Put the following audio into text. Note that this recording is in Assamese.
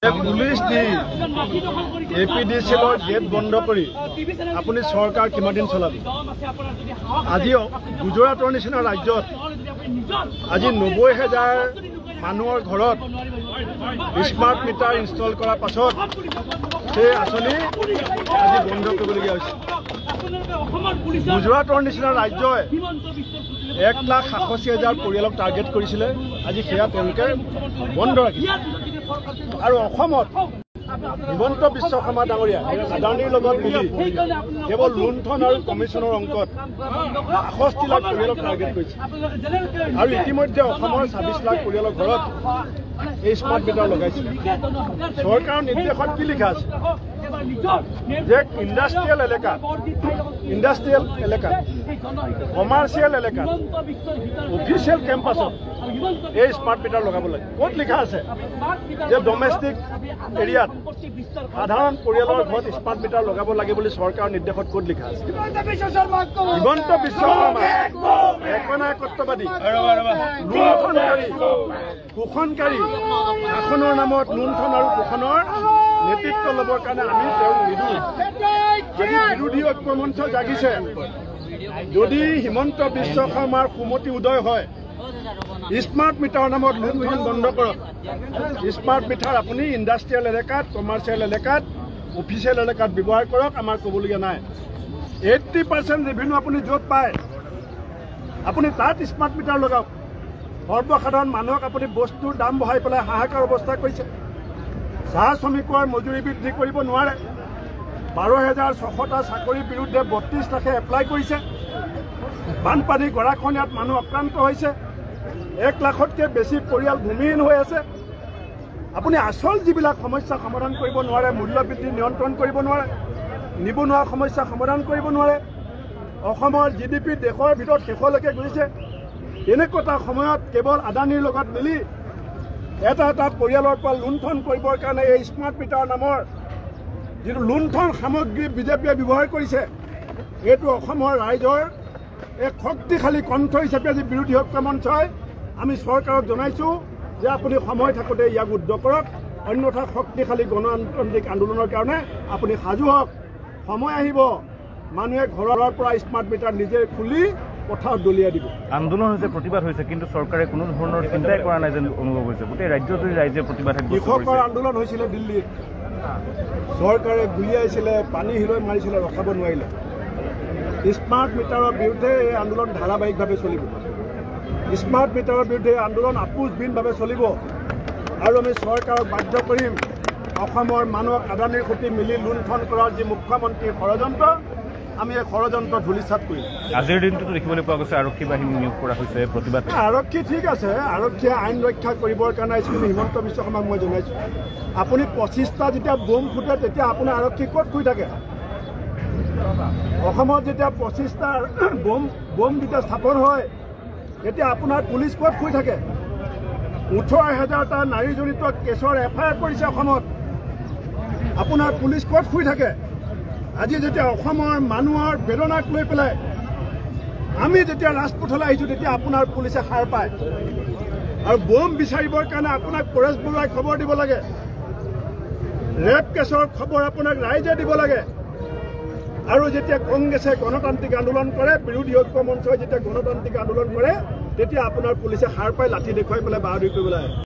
पुलिस दी एपीडीसी गेट बंद करी अपनी सरकार किमान दिन चलाब आज गुजरातर निचिना राज्य आज 90,000 मानुहर घरत स्मार्ट मीटार इन्स्टल करार पाছত से आँचनी आज बंद करबलगिया गुजरातर निचिना राज्य 1,87,000 परियालक टार्गेट करिছিলে आज सेया बंद राखिছে और हिमंत विश्वकर्मा डांगरिया आदानीर लगत मिली केवल लुंठन और कमिशनर अंकत 68 लाख परियालक टार्गेट करिছে और इतिमध्ये 26 लाख परियालक घरत स्मार्ट मीटार लगाइছে सरकार निर्देशत कि लिखा आछे যে ইণ্ডাষ্ট্ৰিয়েল এলেকাত কমাৰ্চিয়েল এলেকাত অফিচিয়েল কেম্পাছত এই স্মাৰ্ট মিটাৰ লগাব লাগে। ক'ত লিখা আছে যে ডমেষ্টিক এৰিয়াত সাধাৰণ পৰিয়ালৰ ঘৰত স্মাৰ্ট মিটাৰ লগাব লাগে বুলি চৰকাৰৰ নিৰ্দেশত ক'ত লিখা আছে? হিমন্ত বিশ্ব শৰ্মা একনায়কত্ববাদী শোষণকাৰী শাসনৰ নামত লুণ্ঠন আৰু শোষণৰ নেতৃত্ব ল'বৰ কাৰণে আমি তেওঁক নিদিওঁ। যদি বিৰোধী ঐক্য মঞ্চ জাগিছে, যদি হিমন্ত বিশ্ব শৰ্মাৰ সুমতি উদয় হয়, স্মাৰ্ট মিটাৰৰ নামত লুণ্ঠন বন্ধ কৰক। স্মাৰ্ট মিটাৰ আপুনি ইণ্ডাষ্ট্ৰিয়েল এলেকাত, কমাৰ্চিয়েল এলেকাত, অফিচিয়েল এলেকাত ব্যৱহাৰ কৰক, আমাৰ ক'বলগীয়া নাই। 80% ৰেভিনিউ আপুনি য'ত পায় আপুনি তাত স্মাৰ্ট মিটাৰ লগাওক। সৰ্বসাধাৰণ মানুহক আপুনি বস্তুৰ দাম বঢ়াই পেলাই হাহাকাৰ অৱস্থা কৰিছে। চাহ শ্ৰমিকৰ মজুৰি বৃদ্ধি কৰিব নোৱাৰে। 12,600টা চাকৰিৰ বিৰুদ্ধে 32 লাখে এপ্লাই কৰিছে। বানপানী গৰাখহনীয়াত মানুহ আক্ৰান্ত হৈছে। 1 লাখতকৈ বেছি পৰিয়াল ভূমিহীন হৈ আছে। আপুনি আচল যিবিলাক সমস্যা সমাধান কৰিব নোৱাৰে, মূল্যবৃদ্ধি নিয়ন্ত্ৰণ কৰিব নোৱাৰে, নিবনুৱা সমস্যা সমাধান কৰিব নোৱাৰে, অসমৰ GDP দেশৰ ভিতৰত শেষলৈকে গৈছে। এনেকুৱা সময়ত কেৱল আদানীৰ লগত মিলি এটা পৰিয়ালৰ পৰা লুণ্ঠন কৰিবৰ কাৰণে এই স্মাৰ্ট মিটাৰ নামৰ যিটো লুণ্ঠন সামগ্ৰী বিজেপিয়ে ব্যৱহাৰ কৰিছে, এইটো অসমৰ ৰাইজৰ এক শক্তিশালী কণ্ঠ হিচাপে আজি বিৰোধী ঐক্য মঞ্চই আমি চৰকাৰক জনাইছোঁ যে আপুনি সময় থাকোঁতে ইয়াক উদ্ধ কৰক, অন্যথা শক্তিশালী গণতান্ত্ৰিক আন্দোলনৰ কাৰণে আপুনি সাজু হওক। সময় আহিব, মানুহে ঘৰৰ পৰা স্মাৰ্ট মিটাৰ নিজে খুলি পথাৰত দলিয়াই দিব। আন্দোলন হৈছে, প্ৰতিবাদ হৈছে, কিন্তু চৰকাৰে কোনো ধৰণৰ চিন্তাই কৰা নাই যেন অনুভৱ হৈছে। গোটেই ৰাজ্যজুৰি ৰাইজে প্ৰতিবাদ। কৃষকৰ আন্দোলন হৈছিলে দিল্লীত, চৰকাৰে গুলিয়াইছিলে, পানী হিলৈ মাৰিছিলে, ৰখাব নোৱাৰিলে। স্মাৰ্ট মিটাৰৰ বিৰুদ্ধে এই আন্দোলন ধাৰাবাহিকভাৱে চলিব। স্মাৰ্ট মিটাৰৰ বিৰুদ্ধে আন্দোলন আপোচবিহীনভাৱে চলিব আৰু আমি চৰকাৰক বাধ্য কৰিম অসমৰ মানুহক আদানীৰ সৈতে মিলি লুণ্ঠন কৰাৰ যি মুখ্যমন্ত্ৰীৰ ষড়যন্ত্ৰ, আমি এই ষড়যন্ত্ৰ ধূলিচাত কৰিম। আজিৰ দিনটোতো দেখিবলৈ পোৱা গৈছে আৰক্ষী বাহিনী নিয়োগ কৰা হৈছে প্ৰতিবাদ। আৰক্ষী ঠিক আছে, আৰক্ষীয়ে আইন ৰক্ষা কৰিবৰ কাৰণে আহিছিল। হিমন্ত বিশ্ব শৰ্মাক মই জনাইছোঁ, আপুনি 25টা যেতিয়া বোম ফুটে তেতিয়া আপোনাৰ আৰক্ষী ক'ত শুই থাকে? অসমত যেতিয়া 25টা বোম যেতিয়া স্থাপন হয় তেতিয়া আপোনাৰ পুলিচ ক'ত শুই থাকে? 18,000টা নাৰীজনিত কেছৰ FIR কৰিছে অসমত, আপোনাৰ পুলিচ ক'ত শুই থাকে? আজি যেতিয়া অসমৰ মানুহৰ বেদনাক লৈ পেলাই আমি যেতিয়া ৰাজপথলৈ আহিছোঁ তেতিয়া আপোনাৰ পুলিচে সাৰ পায়। আৰু বোম বিচাৰিবৰ কাৰণে আপোনাক পৰেশ বৰুৱাই খবৰ দিব লাগে, ৰেপ কেছৰ খবৰ আপোনাক ৰাইজে দিব লাগে। আৰু যেতিয়া কংগ্ৰেছে গণতান্ত্ৰিক আন্দোলন কৰে, বিৰোধী ঐক্য মঞ্চই যেতিয়া গণতান্ত্ৰিক আন্দোলন কৰে, তেতিয়া আপোনাৰ পুলিচে সাৰ পাই লাঠি দেখুৱাই পেলাই বাহাদুৰি কৰিবলৈ আহে।